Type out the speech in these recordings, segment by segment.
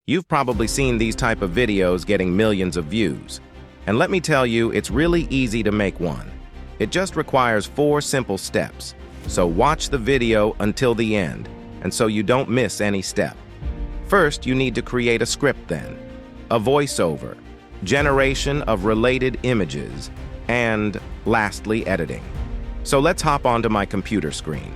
You've probably seen these type of videos getting millions of views. And let me tell you, it's really easy to make one. It just requires 4 simple steps. So watch the video until the end, and so you don't miss any step. First, you need to create a script then, a voiceover, generation of related images, and lastly, editing. So let's hop onto my computer screen.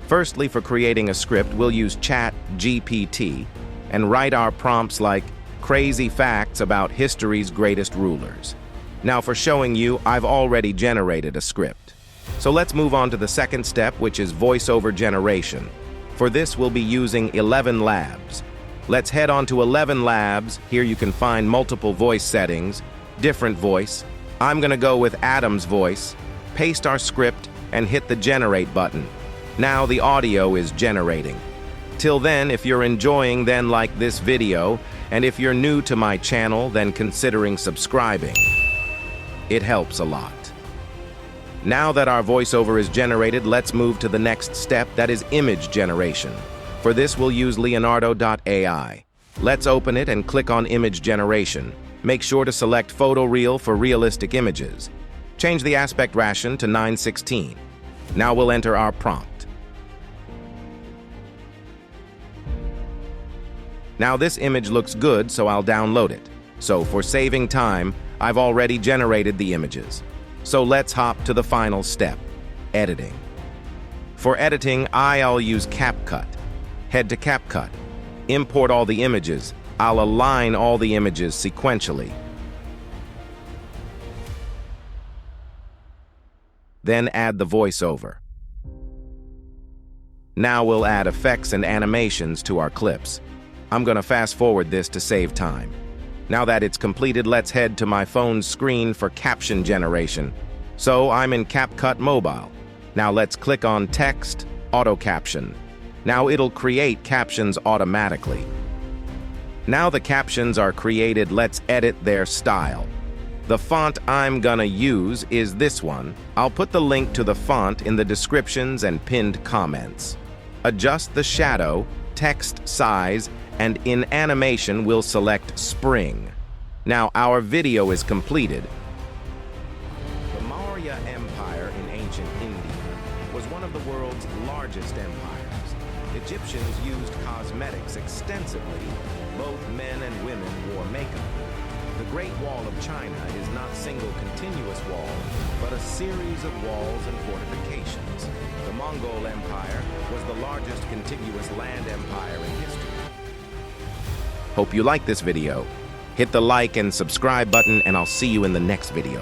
Firstly, for creating a script, we'll use ChatGPT and write our prompts like crazy facts about history's greatest rulers. Now for showing you, I've already generated a script. So let's move on to the second step, which is voiceover generation. For this, we'll be using 11 Labs. Let's head on to 11 Labs. Here you can find multiple voice settings, different voice. I'm gonna go with Adam's voice, paste our script, and hit the generate button. Now the audio is generating. Till then, if you're enjoying, then like this video, and if you're new to my channel, then considering subscribing. It helps a lot. Now that our voiceover is generated, let's move to the next step, that is image generation. For this, we'll use Leonardo.ai. Let's open it and click on image generation. Make sure to select photoreal for realistic images. Change the aspect ratio to 9:16. Now we'll enter our prompt. Now this image looks good, so I'll download it. So for saving time, I've already generated the images. So let's hop to the final step, editing. For editing, I'll use CapCut. Head to CapCut. Import all the images. I'll align all the images sequentially. Then add the voiceover. Now we'll add effects and animations to our clips. I'm gonna fast forward this to save time. Now that it's completed, let's head to my phone's screen for caption generation. So I'm in CapCut Mobile. Now let's click on Text, Auto Caption. Now it'll create captions automatically. Now the captions are created, let's edit their style. The font I'm gonna use is this one. I'll put the link to the font in the descriptions and pinned comments. Adjust the shadow, text size, and in animation we'll select Spring. Now our video is completed. The Maurya Empire in ancient India was one of the world's largest empires. Egyptians used cosmetics extensively. Both men and women wore makeup. The Great Wall of China is not single continuous wall, but a series of walls and fortifications. The Mongol Empire was the largest contiguous land empire in history. Hope you like this video. Hit the like and subscribe button, and I'll see you in the next video.